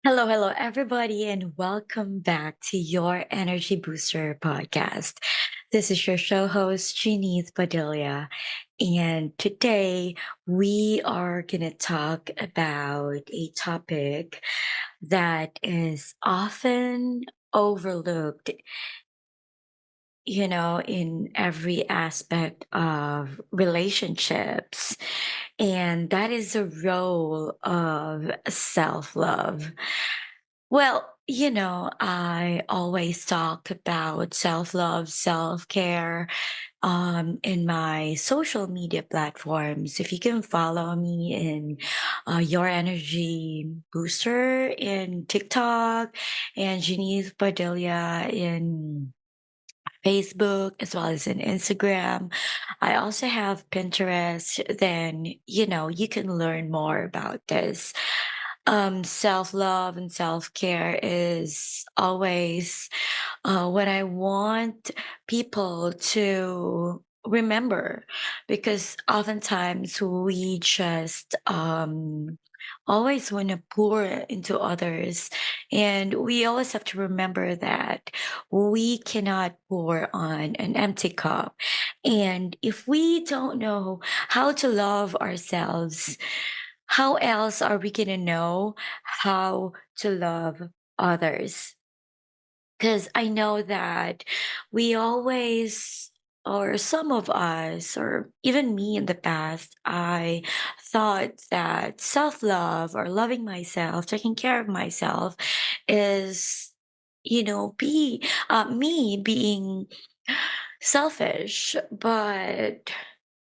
Hello, hello, everybody, and welcome back to your Energy Booster podcast. This is your show host, Jeanette Padilla, and today we are going to talk about a topic that is often overlooked, in every aspect of relationships, and that is the role of self love. Well, I always talk about self love, self care in my social media platforms. If you can follow me in Your Energy Booster in TikTok and Janice Padilla in Facebook as well as in Instagram. I also have Pinterest. Then, you can learn more about this. Self love and self care is always what I want people to remember, because oftentimes we just always want to pour into others, and we always have to remember that we cannot pour on an empty cup. And if we don't know how to love ourselves, how else are we going to know how to love others? Because I know that we always, or some of us, or even me in the past, I thought that self love or loving myself, taking care of myself is, me being selfish. But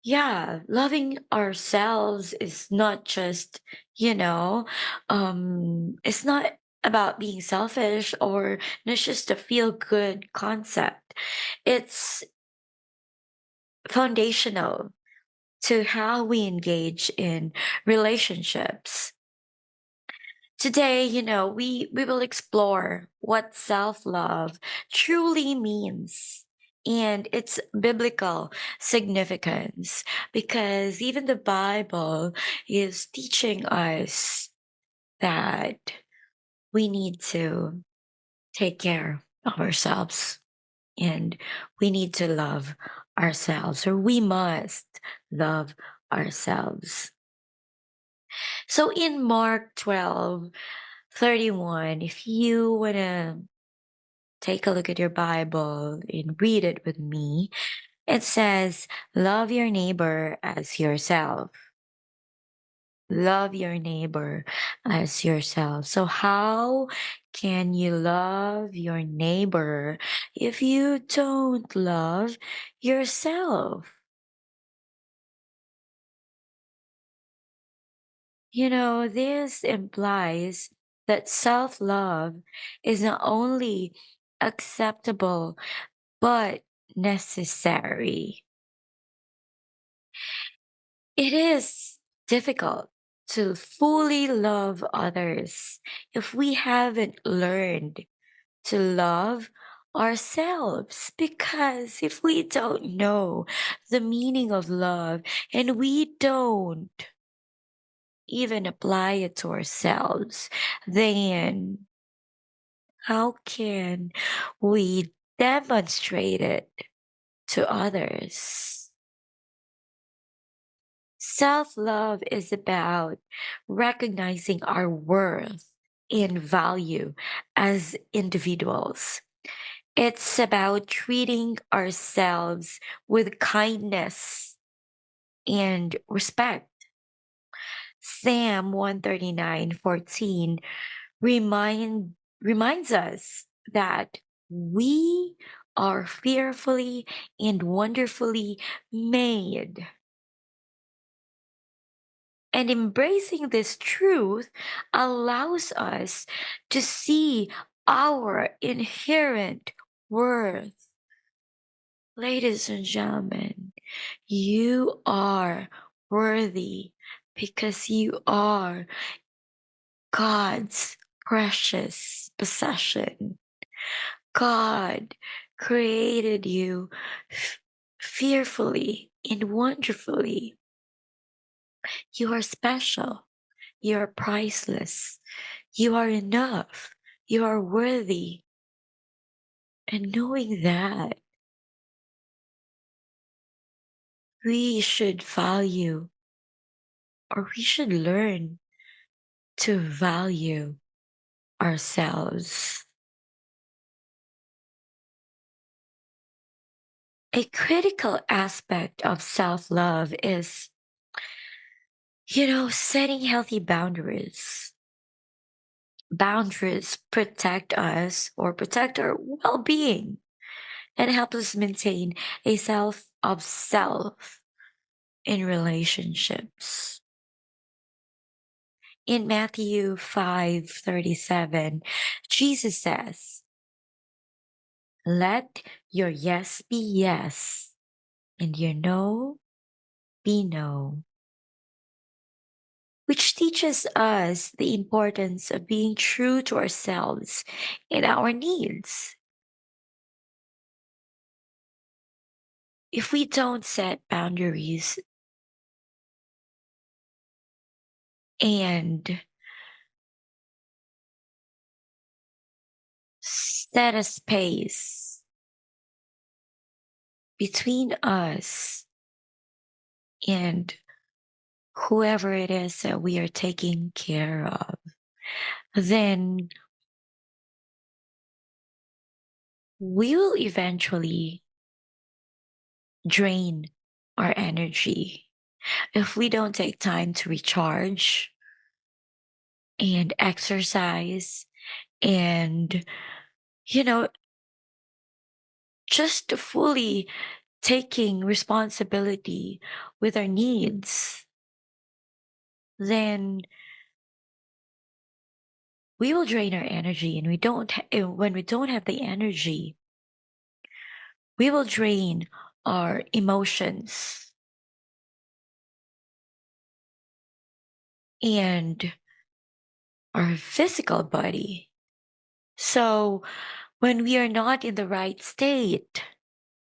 yeah, loving ourselves is not just, it's not about being selfish, or not just a feel good concept. It's foundational to how we engage in relationships. Today, we will explore what self love truly means and its biblical significance, because even the Bible is teaching us that we need to take care of ourselves, and we need to love ourselves, or we must love ourselves. So in Mark 12:31, if you want to take a look at your Bible and read it with me, it says, love your neighbor as yourself. Love your neighbor as yourself. So, how can you love your neighbor if you don't love yourself? This implies that self love is not only acceptable but necessary. It is difficult to fully love others if we haven't learned to love ourselves. Because if we don't know the meaning of love and we don't even apply it to ourselves, then how can we demonstrate it to others? Self love is about recognizing our worth and value as individuals. It's about treating ourselves with kindness and respect. Psalm 139:14 reminds us that we are fearfully and wonderfully made. And embracing this truth allows us to see our inherent worth. Ladies and gentlemen, you are worthy because you are God's precious possession. God created you fearfully and wonderfully. You are special. You are priceless. You are enough. You are worthy. And knowing that, we should value or we should learn to value ourselves. A critical aspect of self love is, setting healthy boundaries. Boundaries protect us or protect our well being and help us maintain a self of self in relationships. In Matthew 5:37, Jesus says, let your yes be yes and your no be no, which teaches us the importance of being true to ourselves and our needs. If we don't set boundaries and set a space between us and whoever it is that we are taking care of, then we will eventually drain our energy if we don't take time to recharge and exercise and, you know, just fully taking responsibility with our needs, then we will drain our energy and when we don't have the energy, we will drain our emotions and our physical body. So when we are not in the right state,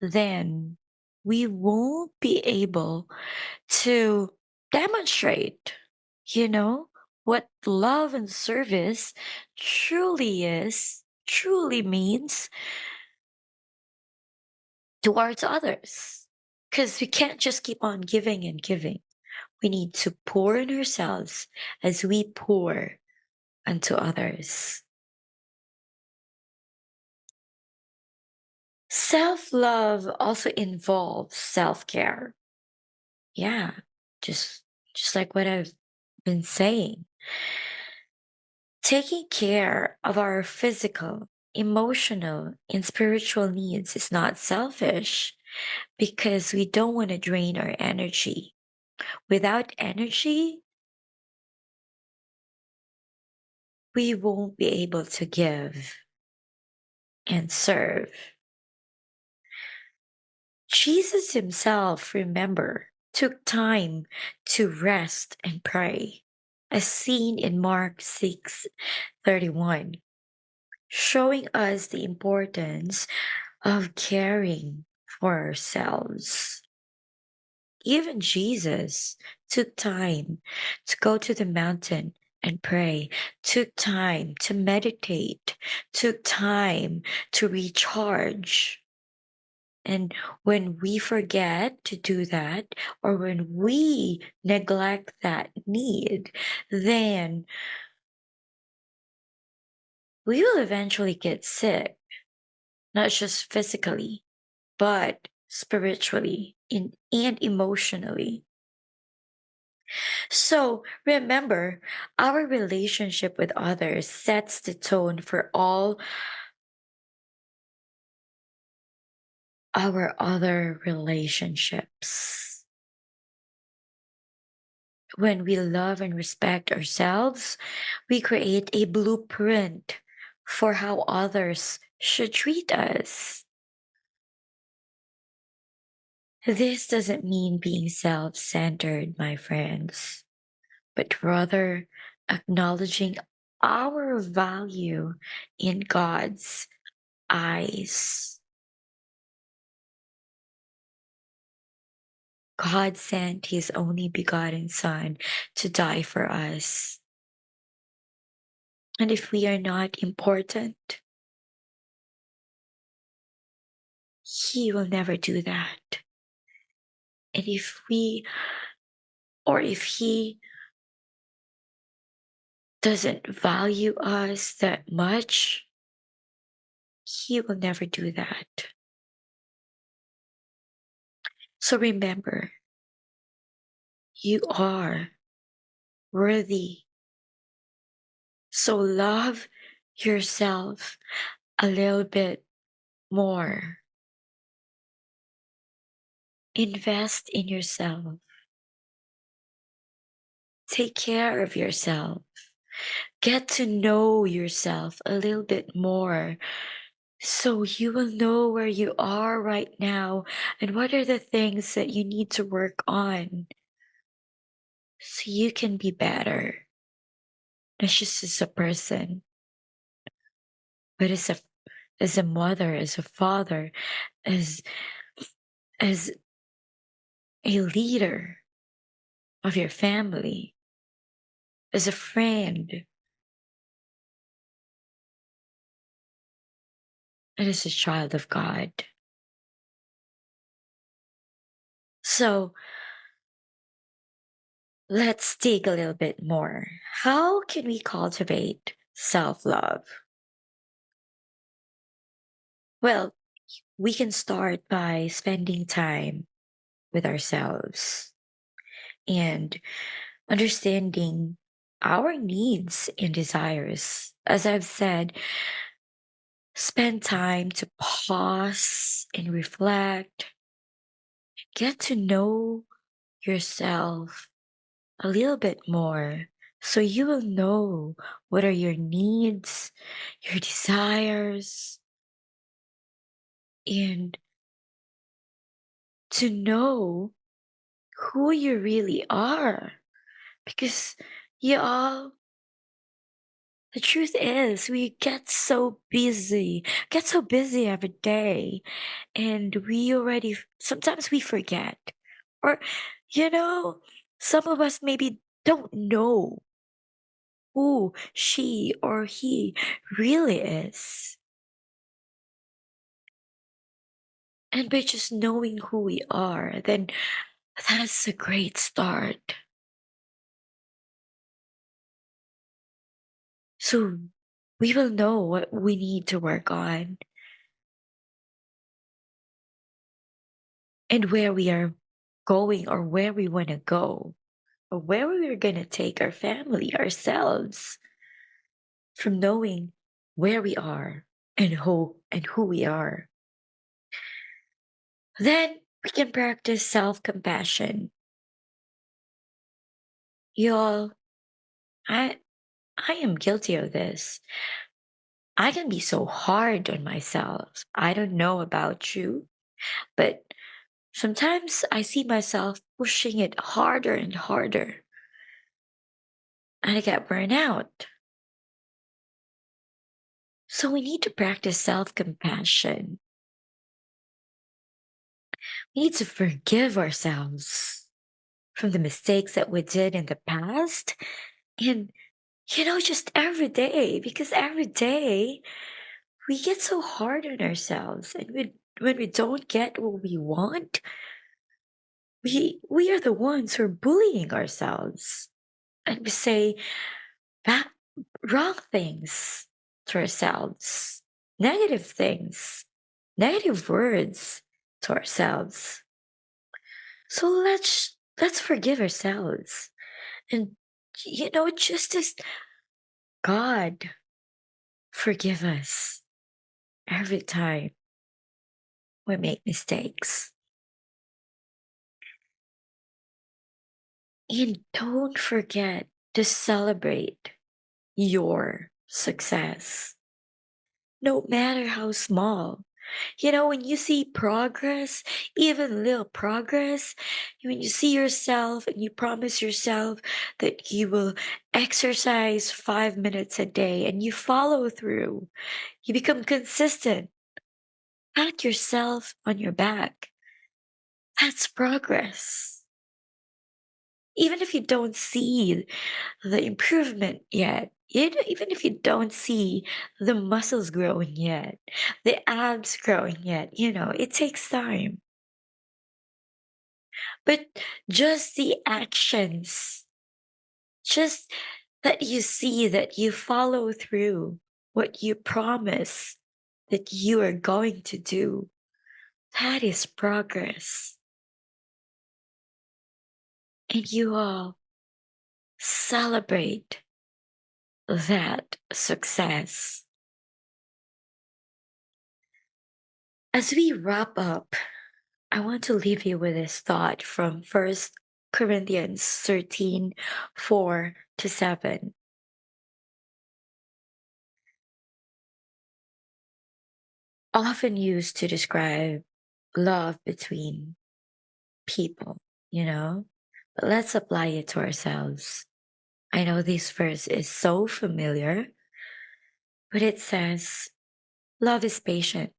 then we won't be able to demonstrate, you know, what love and service truly means towards others. Because we can't just keep on giving and giving. We need to pour in ourselves as we pour unto others. Self love also involves self care. Yeah, just just like what I've been saying. Taking care of our physical, emotional, and spiritual needs is not selfish because we don't want to drain our energy. Without energy, we won't be able to give and serve. Jesus himself, remember, took time to rest and pray, as seen in Mark 6:31, showing us the importance of caring for ourselves. Even Jesus took time to go to the mountain and pray, took time to meditate, took time to recharge. And when we forget to do that, or when we neglect that need, then we will eventually get sick, not just physically, but spiritually and emotionally. So remember, our relationship with others sets the tone for all our other relationships. When we love and respect ourselves, we create a blueprint for how others should treat us. This doesn't mean being self centered, my friends, but rather acknowledging our value in God's eyes. God sent his only begotten Son to die for us. And if we are not important, He will never do that. And if He doesn't value us that much, He will never do that. So remember, you are worthy. So love yourself a little bit more. Invest in yourself. Take care of yourself. Get to know yourself a little bit more so you will know where you are right now and what are the things that you need to work on so you can be better, not just as a person, but as a mother, as a father, as as a leader of your family, as a friend, and as a child of God. So let's dig a little bit more. How can we cultivate self love? Well, we can start by spending time with ourselves and understanding our needs and desires. As I've said, spend time to pause and reflect, get to know yourself a little bit more so you will know what are your needs, your desires, and to know who you really are. Because you all, the truth is, we get so busy every day, and we already, sometimes we forget. Or, you know, some of us maybe don't know who she or he really is. And by just knowing who we are, then that's a great start. So we will know what we need to work on and where we are going or where we want to go or where we're going to take our family, ourselves from knowing where we are and who we are. Then we can practice self-compassion. Y'all, I I am guilty of this. I can be so hard on myself. I don't know about you, but sometimes I see myself pushing it harder and harder, and I get burned out. So we need to practice self compassion. We need to forgive ourselves from the mistakes that we did in the past. And, just every day, because every day we get so hard on ourselves. And when we don't get what we want, we are the ones who are bullying ourselves. And we say bad, wrong things to ourselves, negative things, negative words to ourselves. So let's forgive ourselves. And just as God forgive us every time we make mistakes. And don't forget to celebrate your success, no matter how small. When you see progress, even little progress, when you see yourself and you promise yourself that you will exercise 5 minutes a day and you follow through, you become consistent, pat yourself on your back. That's progress. Even if you don't see the improvement yet, Even if you don't see the muscles growing yet, the abs growing yet, it takes time. But just the actions, just that you see that you follow through what you promise that you are going to do, that is progress. And you all celebrate that success. As we wrap up, I want to leave you with this thought from First Corinthians 13, 4 to 7. Often used to describe love between people, you know? But let's apply it to ourselves. I know this verse is so familiar, but it says, love is patient.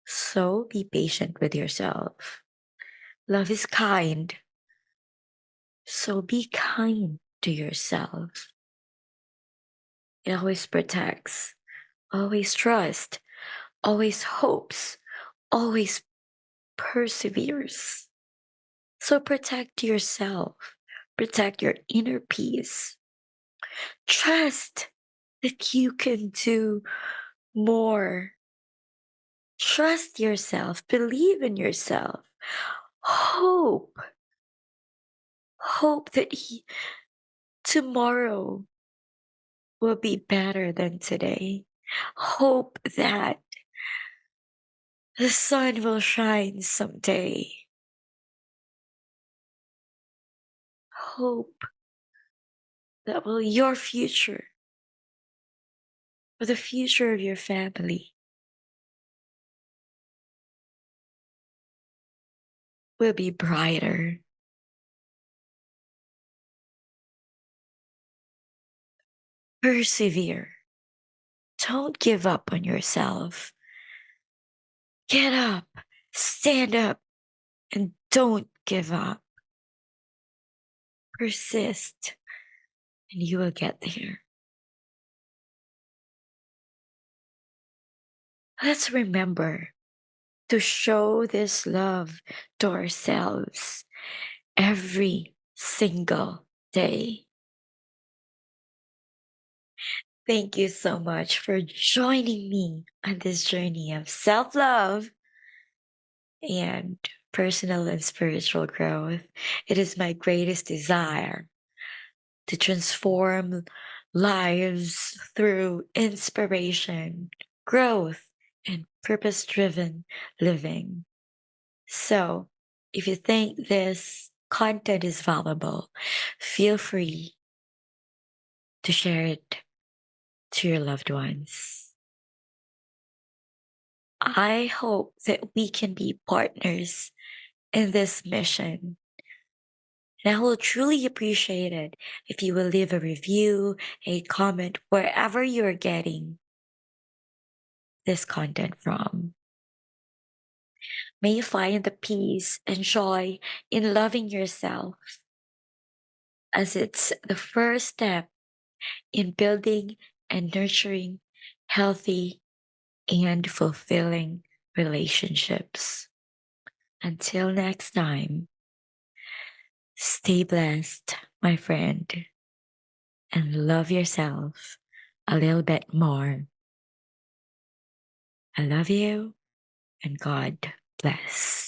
So be patient with yourself. Love is kind. So be kind to yourself. It always protects, always trusts, always hopes, always perseveres. So protect yourself, protect your inner peace. Trust that you can do more. Trust yourself, believe in yourself. Hope, hope that tomorrow will be better than today. Hope that the sun will shine someday. Hope that your future or the future of your family will be brighter. Persevere. Don't give up on yourself. Get up, stand up, and don't give up. Persist, and you will get there. Let's remember to show this love to ourselves every single day. Thank you so much for joining me on this journey of self love and personal and spiritual growth. It is my greatest desire to transform lives through inspiration, growth, and purpose driven living. So, if you think this content is valuable, feel free to share it to your loved ones. I hope that we can be partners in this mission. And I will truly appreciate it if you will leave a review, a comment, wherever you're getting this content from. May you find the peace and joy in loving yourself, as it's the first step in building and nurturing healthy and fulfilling relationships. Until next time, stay blessed, my friend, and love yourself a little bit more. I love you, and God bless.